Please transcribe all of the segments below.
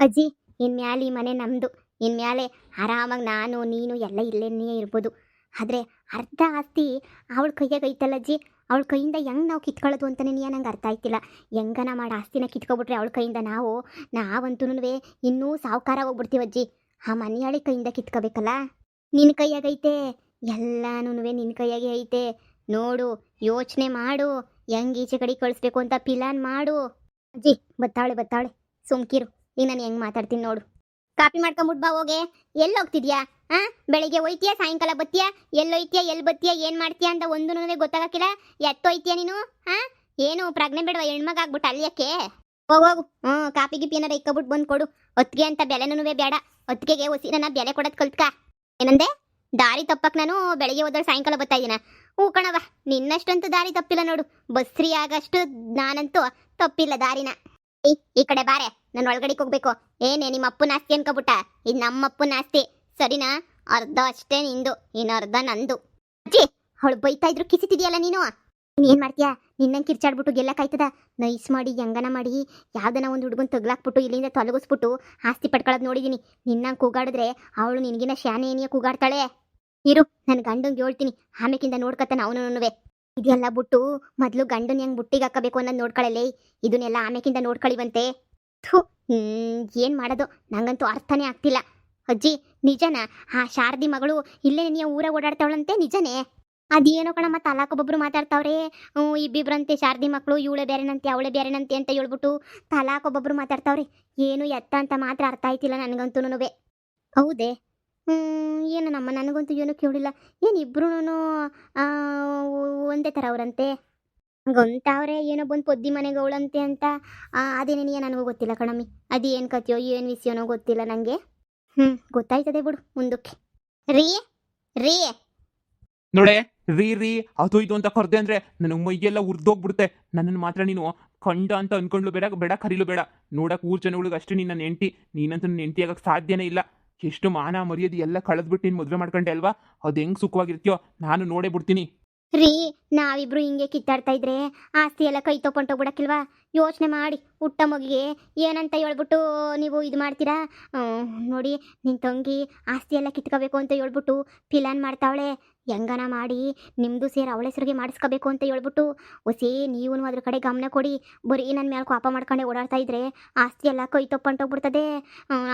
ಅಜ್ಜಿ, ಇನ್ಮ್ಯಾಲೆ ಈ ಮನೆ ನಮ್ಮದು. ಇನ್ಮ್ಯಾಲೆ ಆರಾಮಾಗಿ ನಾನು ನೀನು ಎಲ್ಲ ಇಲ್ಲೇನೇ ಇರ್ಬೋದು. ಆದರೆ ಅರ್ಧ ಆಸ್ತಿ ಅವಳ ಕೈಯಾಗ ಐತಲ್ಲ ಅಜ್ಜಿ. ಅವಳ ಕೈಯಿಂದ ಹೆಂಗೆ ನಾವು ಕಿತ್ಕೊಳ್ಳೋದು ಅಂತಲೇ ನಂಗೆ ಅರ್ಥ ಆಯ್ತಿಲ್ಲ. ಹೆಂಗನ ಮಾಡಿ ಆಸ್ತಿನ ಕಿತ್ಕೊಬಿಟ್ರೆ ಅವಳ ಕೈಯಿಂದ ನಾವಂತೂ ಇನ್ನೂ ಸಾವುಕಾರ ಹೋಗ್ಬಿಡ್ತೀವಿ ಅಜ್ಜಿ. ಆ ಮನೆಯಾಳಿ ಕೈಯಿಂದ ಕಿತ್ಕೋಬೇಕಲ್ಲ. ನಿನ್ನ ಕೈಯಾಗೈತೆ, ಎಲ್ಲನೂ ನಿನ್ನ ಕೈಯಾಗೆ ಐತೆ. ನೋಡು, ಯೋಚನೆ ಮಾಡು, ಹೆಂಗೆ ಈಚೆ ಕಡೆ ಕಳಿಸ್ಬೇಕು ಅಂತ ಪ್ಲಾನ್ ಮಾಡು. ಅಜ್ಜಿ ಬತ್ತಾಳೆ ಸುಮ್ಕಿರು. ಈಗ ನಾನು ಹೆಂಗೆ ಮಾತಾಡ್ತೀನಿ ನೋಡು. ಕಾಪಿ ಮಾಡ್ಕೊಂಬಿಟ್ಟು ಬಾ ಹೋಗೆ. ಎಲ್ಲಿ ಹೋಗ್ತಿದ್ಯಾ? ಬೆಳಿಗ್ಗೆ ಹೋಯ್ತೀಯಾ, ಸಾಯಂಕಾಲ ಬತ್ತೀಯಾ? ಎಲ್ಲೋಯ್ತೀಯಾ, ಎಲ್ಲಿ ಬತ್ತೀಯಾ, ಏನು ಮಾಡ್ತೀಯಾ ಅಂತ ಒಂದು ಗೊತ್ತಾಗಕ್ಕಿಲ್ಲ. ಎತ್ತೋಯ್ತೀಯಾ ನೀನು? ಏನು ಪ್ರಜ್ಞೆ ಬೇಡವಾ? ಹೆಣ್ಮಗ ಆಗ್ಬಿಟ್ಟು ಅಲ್ಲಿ ಯಾಕೆ? ಹೋಗು. ಕಾಪಿ ಗಿಪಿ ಏನಾರ ಇಕ್ಕಬಿಟ್ಟು ಬಂದು ಕೊಡು. ಹೊತ್ತಿಗೆ ಅಂತ ಬೆಲೆನೂ ಬೇಡ. ಹೊತ್ತಿಗೆಗೆ ನನ್ನ ಬೆಲೆ ಕೊಡೋದು ಕಲ್ತ್ಕ. ಏನಂದೆ? ದಾರಿ ತಪ್ಪಕ್ಕೆ ನಾನು ಬೆಳಿಗ್ಗೆ ಹೋದ್ರೆ ಸಾಯಂಕಾಲ ಬರ್ತಾ ಇದ್ದೀನ? ಹೂ ಕಣವ, ನಿನ್ನಷ್ಟಂತೂ ದಾರಿ ತಪ್ಪಿಲ್ಲ ನೋಡು. ಬಸ್ರಿ ಆಗಷ್ಟು ನಾನಂತೂ ತಪ್ಪಿಲ್ಲ ದಾರಿನ. ಈ ಕಡೆ ಬಾರೆ, ನಾನು ಒಳಗಡೆಗೆ ಹೋಗ್ಬೇಕು. ಏನೇ ನಿಮ್ಮ ಅಪ್ಪನ ಆಸ್ತಿ ಅನ್ಕೋಬಿಟ್ಟ? ಇದು ನಮ್ಮ ಅಪ್ಪನ ಆಸ್ತಿ, ಸರಿನಾ? ಅರ್ಧ ಅಷ್ಟೇ ನಿಂದು, ಇನ್ನು ಅರ್ಧ ನಂದು. ಅಜ್ಜಿ, ಅವಳು ಬೈತಾ ಇದ್ರು ಕಿಸಿತಿದ್ಯಲ್ಲ ನೀನು. ಏನ್ ಮಾಡ್ತೀಯಾ? ನಿನ್ನಂಗೆ ಕಿರ್ಚಾಡ್ಬಿಟ್ಟು ಗೆಲ್ಲಕ್ಕಾಯ್ತದ? ನೈಸ್ ಮಾಡಿ ಹೆಂಗನ ಮಾಡಿ ಯಾವ್ದನ ಒಂದು ಹುಡುಗನ್ ತಗ್ಲಾಕ್ಬಿಟ್ಟು ಇಲ್ಲಿಂದ ತೊಲಗಿಸ್ಬಿಟ್ಟು ಆಸ್ತಿ ಪಡ್ಕೊಳ್ಳೋದು ನೋಡಿದೀನಿ. ನಿನ್ನಂಗೆ ಕೂಗಾಡಿದ್ರೆ ಅವಳು ನಿನಗಿನ ಶಾನೆ ಏನಿಯ ಕೂಗಾಡ್ತಾಳೆ. ಇರು, ನನ್ನ ಗಂಡಂಗೆ ಹೇಳ್ತೀನಿ, ಆಮೇಕಿಂದ ನೋಡ್ಕತ್ತಾನ ಅವನು. ಇದೆಲ್ಲ ಬಿಟ್ಟು ಮೊದಲು ಗಂಡನ ಹೆಂಗೆ ಬುಟ್ಟಿಗೆ ಹಾಕಬೇಕು ಅನ್ನೋದು ನೋಡ್ಕೊಳ್ಳಲೇ. ಇದನ್ನೆಲ್ಲ ಆಮೇಕಿಂದ ನೋಡ್ಕೊಳ್ಳಿವಂತೆ. ಥೂ, ಏನು ಮಾಡೋದು ನಂಗಂತೂ ಅರ್ಥನೇ ಆಗ್ತಿಲ್ಲ. ಅಜ್ಜಿ, ನಿಜನಾ? ಆ ಶಾರದಿ ಮಗಳು ಇಲ್ಲೇ ನೀ ಊರಾಗ ಓಡಾಡ್ತಾವಳಂತೆ, ನಿಜನೇ? ಅದೇನೋ ಕಣಮ್ಮ, ತಲಾಕೊಬ್ಬೊಬ್ರು ಮಾತಾಡ್ತಾವ್ರೆ. ಇಬ್ಬಿಬ್ರಂತೆ ಶಾರದಿ ಮಕ್ಕಳು, ಇವಳೆ ಬೇರೆನಂತೆ ಅವಳೆ ಬೇರೆನಂತೆ ಅಂತ ಹೇಳ್ಬಿಟ್ಟು ತಲಾಕೊಬ್ಬೊಬ್ರು ಮಾತಾಡ್ತಾವ್ರೆ. ಏನು ಎತ್ತ ಅಂತ ಮಾತ್ರ ಅರ್ಥ ಆಯ್ತಿಲ್ಲ ನನಗಂತೂ. ಹೌದೇ? ಏನು ನಮ್ಮ ನನಗಂತೂ ಏನೂ ಕೇಳಿಲ್ಲ. ಏನು ಇಬ್ರು ಒಂದೇ ಥರ ಅವರಂತೆ ಗೊಂತಾವ್ರೆ. ಏನೋ ಬಂದು ಪೊದ್ದಿ ಮನೆಗೆ ಅವಳಂತೆ ಅಂತ. ಅದೇನೇನಿಯ ನನಗೂ ಗೊತ್ತಿಲ್ಲ ಕಣಮ್ಮಿ. ಅದೇನು ಕಥೆಯೋ ಏನು ವಿಷಯನೋ ಗೊತ್ತಿಲ್ಲ ನನಗೆ. ಗೊತ್ತಾಯ್ತದೆ ಬಿಡು ಮುಂದಕ್ಕೆ. ರೀ ರೀ ನೋಡೆ, ರೀ ಅದು ಇದು ಅಂತ ಕರ್ದೆ ಅಂದ್ರೆ ನನಗೆ ಮೈಯೆಲ್ಲ ಉರ್ದೋಗ್ಬಿಡುತ್ತೆ. ನನ್ನನ್ನು ಮಾತ್ರ ನೀನು ಕಂಡ ಅಂತ ಅನ್ಕೊಂಡ್ಲು ಬೇಡ ಕರೀಲು ಬೇಡ. ನೋಡಕ್ ಊರ್ ಜನಗಳಿಗೆ ಅಷ್ಟೇ ನೀನು ನನ್ನ ಹೆಂಡತಿ. ನೀನಂತೂ ನನ್ನ ಹೆಂಡತಿ ಆಗಕ್ಕೆ ಸಾಧ್ಯನೇ ಇಲ್ಲ. ಎಷ್ಟು ಮಾನ ಮರ್ಯಾದೆ ಎಲ್ಲ ಕಳೆದ್ಬಿಟ್ಟು ನೀನು ಮದುವೆ ಮಾಡ್ಕೊಂಡೆ ಅಲ್ವಾ? ಅದು ಹೆಂಗೆ ಸುಖವಾಗಿರ್ತೀಯೋ ನಾನು ನೋಡೇ ಬಿಡ್ತೀನಿ. ರೀ, ನಾವಿಬ್ರು ಹಿಂಗೆ ಕಿತ್ತಾಡ್ತಾ ಇದ್ರೆ ಆಸ್ತಿ ಎಲ್ಲ ಕೈ ತೊಗೊಂಡೋಗ್ಬಿಡಕ್ಕಿಲ್ವಾ? ಯೋಚನೆ ಮಾಡಿ, ಹುಟ್ಟ ಮಗಿಗೆ ಏನಂತ ಹೇಳ್ಬಿಟ್ಟು ನೀವು ಇದು ಮಾಡ್ತೀರಾ? ನೋಡಿ, ನಿನ್ನ ತಂಗಿ ಆಸ್ತಿ ಎಲ್ಲ ಕಿತ್ಕೋಬೇಕು ಅಂತ ಹೇಳ್ಬಿಟ್ಟು ಪ್ಲಾನ್ ಮಾಡ್ತಾವಳೆ. ಹೆಂಗನ ಮಾಡಿ ನಿಮ್ಮದು ಸೇರಿ ಅವಳ ಹೆಸರಿಗೆ ಮಾಡಿಸ್ಕೋಬೇಕು ಅಂತ ಹೇಳ್ಬಿಟ್ಟು ಹೊಸೇ ನೀವು ಅದ್ರ ಕಡೆ ಗಮನ ಕೊಡಿ. ಬರೀ ನನ್ನ ಮೇಲೆ ಕೋಪ ಮಾಡ್ಕೊಂಡೆ ಓಡಾಡ್ತಾ ಇದ್ರೆ ಆಸ್ತಿ ಎಲ್ಲ ಕೈ ತೊಗೊಂಡೋಗ್ಬಿಡ್ತದೆ.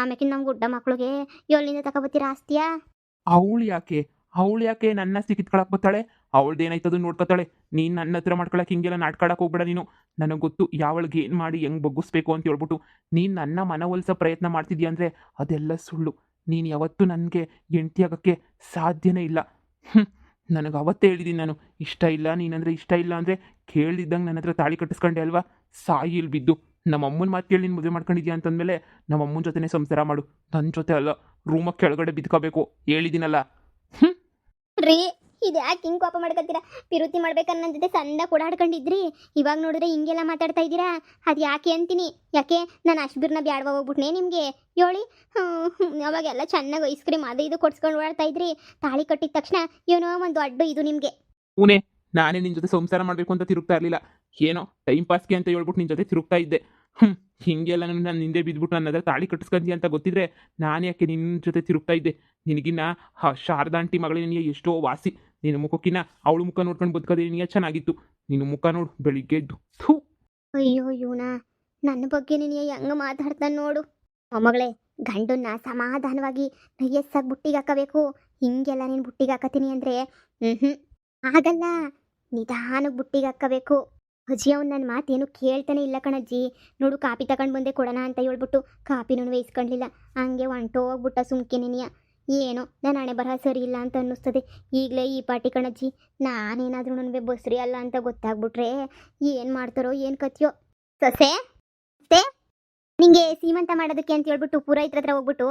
ಆಮೇಕಿನ ನಮ್ಮ ಗುಡ್ಡ ಮಕ್ಳಿಗೆ ಎಲ್ಲಿಂದ ತಗೊಬತ್ತೀರಾ ಆಸ್ತಿಯ? ಅವಳು ಯಾಕೆ ನನ್ನ ಕಿತ್ಕೊಳಕ್ ಬರ್ತಾಳೆ? ಅವಳ್ದೇನಾಯ್ತದು ನೋಡ್ಕೊತಾಳೆ. ನೀನು ನನ್ನ ಹತ್ರ ಮಾಡ್ಕೊಳಕ್ಕೆ ಹಿಂಗೆಲ್ಲ ನಾಟ್ಕೊಳಕ್ಕೆ ಹೋಗ್ಬೇಡ ನೀನು. ನನಗೆ ಗೊತ್ತು ಯಾವಳಿಗೆ ಏನು ಮಾಡಿ ಹೆಂಗೆ ಬಗ್ಗಿಸ್ಬೇಕು ಅಂತ ಹೇಳ್ಬಿಟ್ಟು. ನೀನು ನನ್ನ ಮನವೊಲಿಸೋ ಪ್ರಯತ್ನ ಮಾಡ್ತಿದ್ಯಾ ಅಂದರೆ ಅದೆಲ್ಲ ಸುಳ್ಳು. ನೀನು ಯಾವತ್ತೂ ನನಗೆ ಹೆಂಡತಿ ಆಗೋಕ್ಕೆ ಸಾಧ್ಯನೇ ಇಲ್ಲ. ನನಗೆ ಅವತ್ತೇ ಹೇಳಿದ್ದೀನಿ ನಾನು, ಇಷ್ಟ ಇಲ್ಲ ನೀನಂದರೆ ಇಷ್ಟ ಇಲ್ಲ ಅಂದರೆ ಕೇಳಿದ್ದಂಗೆ ನನ್ನ ಹತ್ರ ತಾಳಿ ಕಟ್ಟಿಸ್ಕೊಂಡೆ ಅಲ್ವಾ? ಸಾಯಿಲ್ ಬಿದ್ದು ನಮ್ಮ ಅಮ್ಮನ ಮಾತು ಕೇಳಿ ನೀನು ಮದುವೆ ಮಾಡ್ಕೊಂಡಿದ್ಯಾ ಅಂತಂದಮೇಲೆ ನಮ್ಮ ಅಮ್ಮನ ಜೊತೆನೇ ಸಂಸಾರ ಮಾಡು, ನನ್ನ ಜೊತೆ ಅಲ್ಲ. ರೂಮಕ್ಕೆ ಕೆಳಗಡೆ ಬಿದ್ಕೋಬೇಕು ಹೇಳಿದ್ದೀನಲ್ಲ. ರೀ, ಇದು ಯಾಕೆ ಹಿಂಗೆ ಕೋಪ ಮಾಡ್ಕೊತೀರಾ? ಪಿರುತಿ ಮಾಡ್ಬೇಕನ್ನ ನನ್ನ ಜೊತೆ ಸಂದ ಓಡಾಡ್ಕೊಂಡಿದ್ರಿ, ಇವಾಗ ನೋಡಿದ್ರೆ ಹಿಂಗೆಲ್ಲ ಮಾತಾಡ್ತಾ ಇದ್ದೀರಾ. ಅದು ಯಾಕೆ ಅಂತೀನಿ? ಯಾಕೆ ನಾನು ಅಷ್ಟ್ಬಿರ್ನ ಬ್ಯಾಡ್ವಾ ಹೋಗ್ಬಿಟ್ನೆ ನಿಮಗೆ ಹೇಳಿ? ಅವಾಗೆಲ್ಲ ಚೆನ್ನಾಗಿ ಐಸ್ ಕ್ರೀಮ್ ಅದು ಇದು ಕೊಡ್ಸ್ಕೊಂಡು ಓಡಾಡ್ತಾ ಇದ್ರಿ. ತಾಳಿ ಕಟ್ಟಿದ ತಕ್ಷಣ ಏನೋ ಒಂದು ಅಡ್ಡು ಇದು ನಿಮಗೆ. ಪುಣೆ, ನಾನೇ ನಿನ್ನ ಜೊತೆ ಸಂಸಾರ ಮಾಡಬೇಕು ಅಂತ ತಿರುಗ್ತಾ ಇರಲಿಲ್ಲ. ಏನೋ ಟೈಮ್ ಪಾಸ್ಗೆ ಅಂತ ಹೇಳ್ಬಿಟ್ಟು ನಿನ್ನ ಜೊತೆ ತಿರುಗ್ತಾ ಇದ್ದೆ. ಹಿಂಗೆಲ್ಲ ನಾನು ಹಿಂದೆ ಬಿದ್ದುಬಿಟ್ಟು ನನ್ನ ಹತ್ರ ತಾಳಿ ಕಟ್ಟಿಸ್ಕೊಂಡಿ ಅಂತ ಗೊತ್ತಿದ್ರೆ ನಾನು ಯಾಕೆ ನಿನ್ನ ಜೊತೆ ತಿರುಗ್ತಾ ಇದ್ದೆ? ನಿನಗಿನ್ನ ಶಾರದಾಂಟಿ ಮಗಳಿನ ಎಷ್ಟೋ ವಾಸಿ. ನಿನ್ನ ಮುಖಕ್ಕಿನ್ನ ಅವಳು ಮುಖ ನೋಡ್ಕೊಂಡು ಬದುಕೋದೇ ನಿನಗೆ ಚೆನ್ನಾಗಿತ್ತು. ನಿನ್ನ ಮುಖ ನೋಡು ಬೆಳಿಗ್ಗೆ ಎದ್ದು. ಅಯ್ಯೋ ಇವನ ನನ್ನ ಬಗ್ಗೆ ನೀನು ಹೆಂಗೆ ಮಾತಾಡ್ತಾನೆ ನೋಡು. ಮೊಮ್ಮಗಳೇ, ಗಂಡನ್ನ ಸಮಾಧಾನವಾಗಿ ನೈಯಸ್ಸಾಗಿ ಬುಟ್ಟಿಗೆ ಹಾಕಬೇಕು. ಹಿಂಗೆಲ್ಲ ನೀನು ಬುಟ್ಟಿಗೆ ಹಾಕತೀನಿ ಅಂದರೆ ಆಗಲ್ಲ. ನಿಧಾನಕ್ಕೆ ಬುಟ್ಟಿಗೆ ಹಾಕಬೇಕು. ಅಜ್ಜಿ, ಅವ್ನು ನನ್ನ ಮಾತೇನು ಕೇಳ್ತಾನೆ ಇಲ್ಲ ಕಣಜ್ಜಿ. ನೋಡು, ಕಾಪಿ ತಗೊಂಡು ಬಂದೆ ಕೊಡೋಣ ಅಂತ ಹೇಳ್ಬಿಟ್ಟು ಕಾಪಿನೂ ಬೇಯಿಸ್ಕೊಳ್ಳಿಲ್ಲ. ಹಂಗೆ ಹೊಂಟೋಗ್ಬಿಟ್ಟ ಸುಮ್ಕಿನಿಯ. ಏನೋ ನನ್ನ ಹಣೆ ಬರಹ ಸರಿ ಇಲ್ಲ ಅಂತ ಅನ್ನಿಸ್ತದೆ ಈಗಲೇ ಈ ಪಾಟಿ ಕಣಜ್ಜಿ. ನಾನೇನಾದರೂ ನನಗೆ ಬಸ್ರಿ ಅಲ್ಲ ಅಂತ ಗೊತ್ತಾಗ್ಬಿಟ್ರೆ ಏನು ಮಾಡ್ತಾರೋ ಏನು ಕಥೆಯೋ. ಸೊಸೆ ನಿಂಗೆ ಸೀಮಂತ ಮಾಡೋದಕ್ಕೆ ಅಂತ ಹೇಳ್ಬಿಟ್ಟು ಪುರೋಹಿತರ ಹತ್ರ ಹೋಗ್ಬಿಟ್ಟು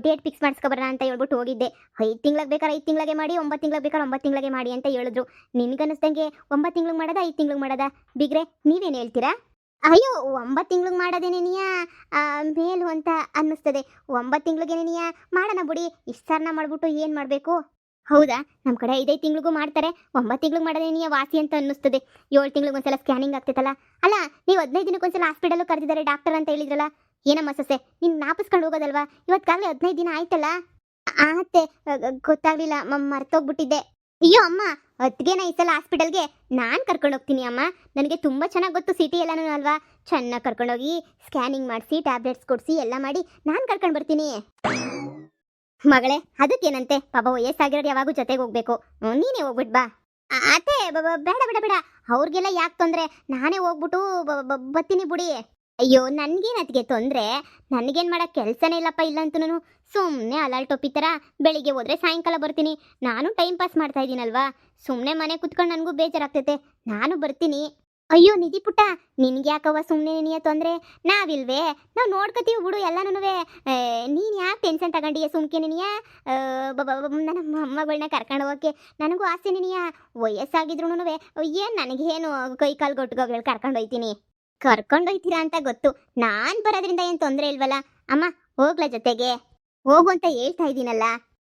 ಡೇಟ್ ಫಿಕ್ಸ್ ಮಾಡಿಸ್ಕೊಬರೋಣ ಅಂತ ಹೇಳ್ಬಿಟ್ಟು ಹೋಗಿದ್ದೆ. 5 ತಿಂಗ್ಳಿಗೆ ಬೇಕಾದ್ರೆ 5 ತಿಂಗಳಿಗೆ ಮಾಡಿ, 9 ತಿಂಗ್ಳಿಗೆ ಬೇಕಾದ್ರೆ 9 ತಿಂಗಳಿಗೆ ಮಾಡಿ ಅಂತ ಹೇಳಿದ್ರು. ನಿನ್ಗನ್ನಿಸ್ದಂಗೆ 9 ತಿಂಗ್ಳಿಗೆ ಮಾಡೋದಾ 5 ತಿಂಗ್ಳಿಗೆ ಮಾಡೋದಾ? ಬಿಗ್ರೆ ನೀವೇನು ಹೇಳ್ತೀರಾ? ಅಯ್ಯೋ, 9 ತಿಂಗ್ಳಿಗೆ ಮಾಡೋದೇನೇನಿಯ ಮೇಲು ಅಂತ ಅನ್ನಿಸ್ತದೆ. 9 ತಿಂಗ್ಳಿಗೇನೇನಿಯ ಮಾಡೋಣ ಬಿಡಿ. ಇಷ್ಟು ಸಾರನ ಮಾಡಿಬಿಟ್ಟು ಏನು ಮಾಡಬೇಕು? ಹೌದಾ, ನಮ್ಮ ಕಡೆ 5 ತಿಂಗಳಿಗೂ ಮಾಡ್ತಾರೆ. 9 ತಿಂಗಳಿಗೆ ಮಾಡೋದೇನಿಯ ವಾಸಿ ಅಂತ ಅನ್ನಿಸ್ತದೆ. 7 ತಿಂಗಳಿಗೆ ಒಂದ್ಸಲ ಸ್ಕ್ಯಾನಿಂಗ್ ಆಗ್ತೈತಲ್ಲ. ಅಲ್ಲ, ನೀವು 15 ದಿನಕ್ಕೊಂದ್ಸಲ ಹಾಸ್ಪಿಟಲ್ ಕರೆದಿದ್ದಾರೆ ಡಾಕ್ಟರ್ ಅಂತ ಹೇಳಿದ್ರಲ್ಲ. ಏನಮ್ಮ ಸೊಸೆ ನಿನ್ ನಾಪಿಸ್ಕೊಂಡು ಹೋಗೋದಲ್ವಾ? ಇವತ್ತಾಗಲೇ 15 ದಿನ ಆಯ್ತಲ್ಲ. ಅತ್ತೆ ಗೊತ್ತಾಗ್ಲಿಲ್ಲ, ಮರ್ತೋಗ್ಬಿಟ್ಟಿದ್ದೆ. ಅಯ್ಯೋ ಅಮ್ಮ, ಅತ್ತಿಗೆನ ಈ ಸಲ ಹಾಸ್ಪಿಟಲ್ಗೆ ನಾನು ಕರ್ಕೊಂಡು ಹೋಗ್ತೀನಿ ಅಮ್ಮ. ನನಗೆ ತುಂಬ ಚೆನ್ನಾಗಿ ಗೊತ್ತು ಸಿಟಿ ಎಲ್ಲನೂ ಅಲ್ವಾ. ಚೆನ್ನಾಗಿ ಕರ್ಕೊಂಡೋಗಿ ಸ್ಕ್ಯಾನಿಂಗ್ ಮಾಡಿಸಿ ಟ್ಯಾಬ್ಲೆಟ್ಸ್ ಕೊಡಿಸಿ ಎಲ್ಲ ಮಾಡಿ ನಾನು ಕರ್ಕೊಂಡು ಬರ್ತೀನಿ. ಮಗಳೇ ಅದಕ್ಕೇನಂತೆ, ಪಾಪ ವಯಸ್ಸಾಗಿರೋರು ಯಾವಾಗೂ ಜೊತೆಗೆ ಹೋಗ್ಬೇಕು. ನೀನೇ ಹೋಗ್ಬಿಟ್ ಬಾ. ಅತ್ತೆ ಬೇಡ ಬೇಡ ಬೇಡ, ಅವ್ರಿಗೆಲ್ಲ ಯಾಕೆ ತೊಂದರೆ, ನಾನೇ ಹೋಗ್ಬಿಟ್ಟು ಬರ್ತೀನಿ ಬಿಡಿ. ಅಯ್ಯೋ ನನ್ಗೇನು ಅದಕ್ಕೆ ತೊಂದರೆ, ನನಗೇನು ಮಾಡೋ ಕೆಲಸನೇ ಇಲ್ಲಪ್ಪ. ಇಲ್ಲಂತೂ ಸುಮ್ಮನೆ ಅಲಾಲ್ ಟೊಪ್ಪಿ ಥರ ಬೆಳಿಗ್ಗೆ ಹೋದ್ರೆ ಸಾಯಂಕಾಲ ಬರ್ತೀನಿ. ನಾನು ಟೈಮ್ ಪಾಸ್ ಮಾಡ್ತಾ ಇದ್ದೀನಲ್ವಾ, ಸುಮ್ಮನೆ ಮನೆ ಕುತ್ಕೊಂಡು ನನಗೂ ಬೇಜಾರಾಗ್ತೈತೆ, ನಾನು ಬರ್ತೀನಿ. ಅಯ್ಯೋ ನಿಧಿ ಪುಟ್ಟ, ನಿನ್ಗೆ ಯಾಕವ್ವ ಸುಮ್ಮನೆ ನಿನಗೆ ತೊಂದರೆ, ನಾವಿಲ್ವೇ, ನಾವು ನೋಡ್ಕೊತೀವಿ ಬಿಡು ಎಲ್ಲನೂ. ನೀನು ಯಾಕೆ ಟೆನ್ಷನ್ ತಗೊಂಡಿಯ ಸುಮ್ಕೆ ನಿನಿಯ? ನನ್ನ ಮೊಮ್ಮಗಳನ್ನ ಕರ್ಕೊಂಡು ಹೋಗೋಕ್ಕೆ ನನಗೂ ಆಸೆ ನಿನಿಯ. ವಯಸ್ಸಾಗಿದ್ರು ಏನು ನನಗೇನು ಕೈ ಕಾಲು ಗೊಟ್ಟುಗೋಗಿ ಕರ್ಕೊಂಡು ಹೋಯ್ತೀನಿ. ಕರ್ಕೊಂಡೋಯ್ತೀರಾ ಅಂತ ಗೊತ್ತು, ನಾನು ಬರೋದ್ರಿಂದ ಏನು ತೊಂದರೆ ಇಲ್ವಲ್ಲ. ಅಮ್ಮ ಹೋಗ್ಲ ಜೊತೆಗೆ, ಹೋಗು ಅಂತ ಹೇಳ್ತಾ ಇದ್ದೀನಲ್ಲ.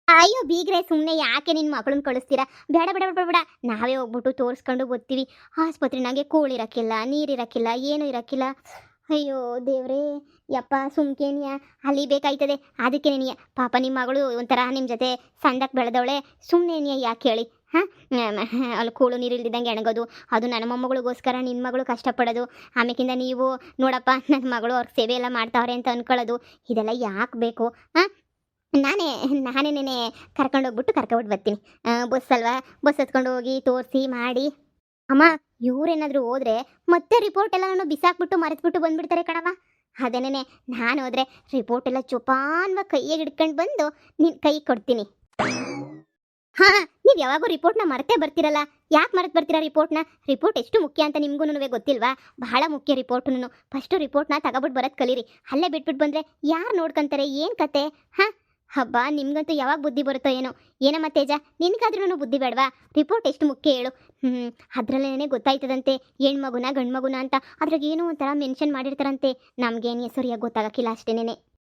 ಅಯ್ಯೋ ಬೀಗ್ರೆ, ಸುಮ್ಮನೆ ಯಾಕೆ ನಿನ್ನ ಮಗಳನ್ನ ಕಳಿಸ್ತೀರಾ? ಬೇಡ ಬೇಡ ಬೇಡ ಬೇಡ, ನಾವೇ ಹೋಗ್ಬಿಟ್ಟು ತೋರಿಸ್ಕೊಂಡು ಬರ್ತೀವಿ. ಆಸ್ಪತ್ರೆನಾಗೆ ಕೂಳಿರಕ್ಕಿಲ್ಲ, ನೀರಿರಕ್ಕಿಲ್ಲ, ಏನೂ ಇರಕ್ಕಿಲ್ಲ. ಅಯ್ಯೋ ದೇವ್ರೇ, ಯಪ್ಪ ಸುಮ್ಕೇನಿಯ ಅಲ್ಲಿ ಬೇಕಾಯ್ತದೆ. ಅದಕ್ಕೆ ನೀನಿಯ ಪಾಪ ನಿಮ್ಮ ಮಗಳು ಒಂಥರ ನಿಮ್ಮ ಜೊತೆ ಸಂದಕ್ಕೆ ಬೆಳೆದವಳೆ. ಸುಮ್ಮನೆ ನೀಯ ಯಾಕೆ ಹೇಳಿ? ಹಾಂ, ಅಲ್ಲಿ ಕೂಳು ನೀರು ಇಲ್ದಿದ್ದಂಗೆ ಎಣಗೋದು, ಅದು ನನ್ನ ಮೊಮ್ಮಗಳಿಗೋಸ್ಕರ ನಿನ್ನ ಮಗಳು ಕಷ್ಟಪಡೋದು. ಆಮೇಕಿಂದ ನೀವು ನೋಡಪ್ಪ ನನ್ನ ಮಗಳು ಅವ್ರಿಗೆ ಸೇವೆ ಎಲ್ಲ ಮಾಡ್ತಾವ್ರೆ ಅಂತ ಅಂದ್ಕೊಳ್ಳೋದು, ಇದೆಲ್ಲ ಯಾಕೆ ಬೇಕು? ಹಾಂ, ನಾನೇನೇ ಕರ್ಕೊಂಡೋಗ್ಬಿಟ್ಟು ಕರ್ಕೊಬಿಟ್ಟು ಬರ್ತೀನಿ. ಬಸ್ ಅಲ್ವಾ, ಬಸ್ ಹತ್ಕೊಂಡು ಹೋಗಿ ತೋರಿಸಿ ಮಾಡಿ. ಅಮ್ಮ ಇವ್ರೇನಾದರೂ ಹೋದ್ರೆ ಮತ್ತೆ ರಿಪೋರ್ಟ್ ಎಲ್ಲ ನಾನು ಬಿಸಾಕ್ಬಿಟ್ಟು ಮರೆತ್ಬಿಟ್ಟು ಬಂದ್ಬಿಡ್ತಾರೆ ಕಣವ. ಅದೇನೇ ನಾನು ಹೋದ್ರೆ ರಿಪೋರ್ಟ್ ಎಲ್ಲ ಚೊಪಾನ್ವ ಕೈಯಾಗ ಹಿಡ್ಕೊಂಡು ಬಂದು ನಿನ್ನ ಕೈ ಕೊಡ್ತೀನಿ. ಹಾಂ, ನೀವು ಯಾವಾಗೂ ರಿಪೋರ್ಟ್ನ ಮರೆತೇ ಬರ್ತಿರಲ್ಲ, ಯಾಕೆ ಮರೆತು ಬರ್ತೀರಾ ರಿಪೋರ್ಟ್ನ? ರಿಪೋರ್ಟ್ ಎಷ್ಟು ಮುಖ್ಯ ಅಂತ ನಿಮಗೂ ಗೊತ್ತಿಲ್ವಾ? ಬಹಳ ಮುಖ್ಯ ರಿಪೋರ್ಟ್ನು. ಫಸ್ಟು ರಿಪೋರ್ಟ್ನ ತಗೊಬಿಟ್ಟು ಬರೋದು ಕಲೀರಿ. ಅಲ್ಲೇ ಬಿಟ್ಬಿಟ್ಟು ಬಂದರೆ ಯಾರು ನೋಡ್ಕೊಂತಾರೆ? ಏನು ಕತೆ? ಹಾಂ, ಹಬ್ಬ ನಿಮ್ಗಂತೂ ಯಾವಾಗ ಬುದ್ಧಿ ಬರುತ್ತೋ ಏನೋ. ಏನಮ್ಮ ತೇಜ, ನಿನ್ಗಾದ್ರೂ ಬುದ್ಧಿ ಬೇಡವಾ? ರಿಪೋರ್ಟ್ ಎಷ್ಟು ಮುಖ್ಯ ಹೇಳು. ಅದರಲ್ಲೇನೇ ಗೊತ್ತಾಯ್ತದಂತೆ ಹೆಣ್ಮಗುನ ಗಂಡು ಮಗುನ ಅಂತ. ಅದ್ರಾಗ ಏನೋ ಒಂಥರ ಮೆನ್ಷನ್ ಮಾಡಿರ್ತಾರಂತೆ, ನಮಗೇನು ಸರಿಯಾಗಿ ಗೊತ್ತಾಗಕ್ಕಿಲ್ಲ ಅಷ್ಟೇನೆ.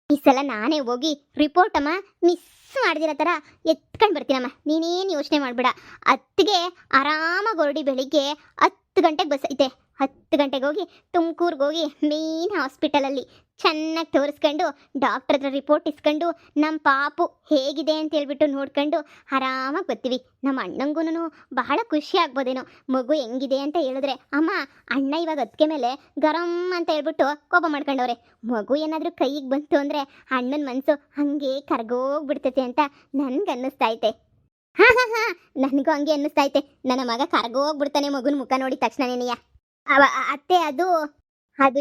ಈ ಸಲ ನಾನೇ ಹೋಗಿ ರಿಪೋರ್ಟ್ ಅಮ್ಮ ಮಿಸ್ ಮಾಡ್ದಿರೋ ಥರ ಎತ್ಕೊಂಡು ಬರ್ತೀನಮ್ಮ. ನೀನೇನು ಯೋಚನೆ ಮಾಡಬೇಡ. ಅತ್ತಿಗೆ ಆರಾಮಾಗಿ ಹೊರಡಿ, ಬೆಳಿಗ್ಗೆ 10 ಗಂಟೆಗೆ ಬಸ್ ಐತೆ. 10 ಗಂಟೆಗೆ ಹೋಗಿ ತುಮಕೂರ್ಗೆ ಹೋಗಿ ಮೇನ್ ಹಾಸ್ಪಿಟಲಲ್ಲಿ ಚೆನ್ನಾಗಿ ತೋರಿಸ್ಕೊಂಡು ಡಾಕ್ಟ್ರ್ ಹತ್ರ ರಿಪೋರ್ಟ್ ಇಸ್ಕೊಂಡು ನಮ್ಮ ಪಾಪು ಹೇಗಿದೆ ಅಂತ ಹೇಳ್ಬಿಟ್ಟು ನೋಡ್ಕೊಂಡು ಆರಾಮಾಗಿ ಬರ್ತೀವಿ. ನಮ್ಮ ಅಣ್ಣಂಗೂ ಬಹಳ ಖುಷಿ ಆಗ್ಬೋದೇನೋ ಮಗು ಹೆಂಗಿದೆ ಅಂತ ಹೇಳಿದ್ರೆ. ಅಮ್ಮ ಅಣ್ಣ ಇವಾಗ ಅದಕ್ಕೆ ಮೇಲೆ ಗರಂ ಅಂತ ಹೇಳ್ಬಿಟ್ಟು ಕೋಪ ಮಾಡ್ಕೊಂಡವ್ರೆ. ಮಗು ಏನಾದರೂ ಕೈಗೆ ಬಂತು ಅಂದರೆ ಅಣ್ಣನ ಮನಸ್ಸು ಹಾಗೆ ಕರ್ಗೋಗ್ಬಿಡ್ತೈತೆ ಅಂತ ನನಗೆ ಅನ್ನಿಸ್ತೈತೆ. ಹಾಂ ಹಾಂ ಹಾಂ, ನನಗೂ ಹಂಗೆ ಅನ್ನಿಸ್ತೈತೆ. ನನ್ನ ಮಗ ಕರ್ಗೋಗ್ಬಿಡ್ತಾನೆ ಮಗುನ ಮುಖ ನೋಡಿದ ತಕ್ಷಣ. ನೀನಿಯ ಅತ್ತೆ ಅದು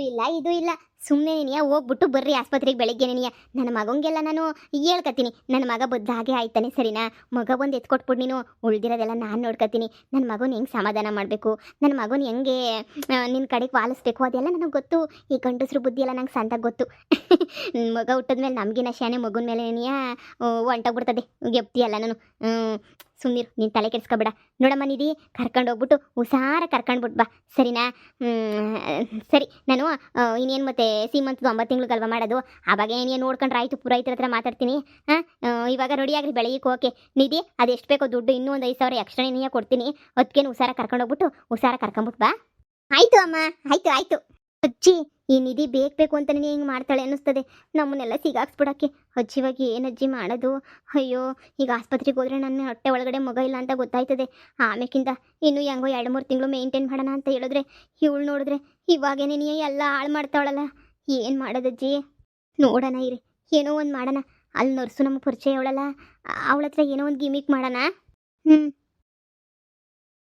ಇಲ್ಲ ಇದು ಇಲ್ಲ, ಸುಮ್ಮನೆ ನೀನಿಯ ಹೋಗ್ಬಿಟ್ಟು ಬರ್ರಿ ಆಸ್ಪತ್ರೆಗೆ ಬೆಳಿಗ್ಗೆ. ನೀನಿಯ ನನ್ನ ಮಗಂಗೆಲ್ಲ ನಾನು ಹೇಳ್ಕತ್ತೀನಿ, ನನ್ನ ಮಗ ಬದ್ದ ಹಾಗೆ ಆಯ್ತಾನೆ ಸರಿನಾ? ಮಗ ಒಂದು ಎತ್ಕೊಟ್ಬಿಟ್ಟು ನೀನು ಉಳ್ದಿರೋದೆಲ್ಲ ನಾನು ನೋಡ್ಕೊತೀನಿ. ನನ್ನ ಮಗನ ಹೆಂಗೆ ಸಮಾಧಾನ ಮಾಡಬೇಕು, ನನ್ನ ಮಗನ ಹೆಂಗೆ ನಿನ್ನ ಕಡೆಗೆ ವಾಲಿಸ್ಬೇಕು, ಅದೆಲ್ಲ ನನಗೆ ಗೊತ್ತು. ಈ ಗಂಡಸ್ರು ಬುದ್ಧಿ ಎಲ್ಲ ನಂಗೆ ಸಂತಾಗ ಗೊತ್ತು. ಮಗ ಹುಟ್ಟಿದ್ಮೇಲೆ ನಮಗಿನ ಶಾನೆ ಮಗನ ಮೇಲೆ ನೀನಿಯ ಹೊಂಟೋಗ್ಬಿಡ್ತದೆ ಗೆಪ್ತಿಯಲ್ಲ. ನಾನು ಸುಮ್ಮನಿರು, ನೀನು ತಲೆ ಕೆಡಿಸ್ಕೊಬೇಡ. ನೋಡಮ್ಮ ನಿಧಿ, ಕರ್ಕೊಂಡು ಹೋಗ್ಬಿಟ್ಟು ಹುಷಾರ ಕರ್ಕೊಂಡ್ಬಿಟ್ಟು ಬಾ ಸರಿನಾ? ಸರಿ, ನಾನು ಇನ್ನೇನು ಮತ್ತೆ ಸೀಮಂತದ 9 ತಿಂಗ್ಳಿಗಲ್ವ ಮಾಡೋದು, ಆವಾಗ ಏನೇನು ನೋಡ್ಕೊಂಡ್ರೆ ಆಯಿತು. ಪುರೋಹಿತರ ಹತ್ರ ಮಾತಾಡ್ತೀನಿ. ಹಾಂ, ಇವಾಗ ರೆಡಿಯಾಗ್ರಿ ಬೆಳಗ್ಗೆ ಓಕೆ. ನಿಧಿ ಅದೆಷ್ಟು ಬೇಕೋ ದುಡ್ಡು ಇನ್ನೂ ಒಂದು 5,000 ಎಕ್ಸ್ಟ್ರಾ ನೀನು ಕೊಡ್ತೀನಿ. ಅದಕ್ಕೇನು ಹುಷಾರ ಕರ್ಕೊಂಡೋಗ್ಬಿಟ್ಟು ಹುಷಾರ ಕರ್ಕೊಂಬಿಟ್ಟು ಬಾ. ಆಯಿತು ಅಮ್ಮ, ಆಯಿತು ಆಯಿತು. ಅಜ್ಜಿ, ಈ ನಿಧಿ ಬೇಕು ಅಂತ ನೀನು ಹಿಂಗೆ ಮಾಡ್ತಾಳೆ ಅನ್ನಿಸ್ತದೆ, ನಮ್ಮನ್ನೆಲ್ಲ ಸಿಗಾಕ್ಸ್ಬಿಡೋಕ್ಕೆ. ಅಜ್ಜಿವಾಗಿ ಏನು ಅಜ್ಜಿ ಮಾಡೋದು? ಅಯ್ಯೋ, ಈಗ ಆಸ್ಪತ್ರೆಗೆ ಹೋದರೆ ನನ್ನ ಹೊಟ್ಟೆ ಒಳಗಡೆ ಮಗ ಇಲ್ಲ ಅಂತ ಗೊತ್ತಾಯ್ತದೆ. ಆಮೇಕಿಂದ ಇನ್ನೂ ಹೆಂಗೋ 2-3 ತಿಂಗಳು ಮೇಂಟೈನ್ ಮಾಡೋಣ ಅಂತ ಹೇಳಿದ್ರೆ, ಇವಳು ನೋಡಿದ್ರೆ ಇವಾಗೇನೇ ನೀ ಎಲ್ಲ ಹಾಳು ಮಾಡ್ತಾವಳಲ್ಲ. ಏನು ಮಾಡೋದಜ್ಜಿ? ನೋಡೋಣ ಇರಿ, ಏನೋ ಒಂದು ಮಾಡೋಣ. ಅಲ್ಲಿ ನರ್ಸು ನಮಗೆ ಪರಿಚಯ ಅವಳಲ್ಲ, ಅವಳ ಹತ್ರ ಏನೋ ಒಂದು ಗಿಮಿಕ್ ಮಾಡೋಣ.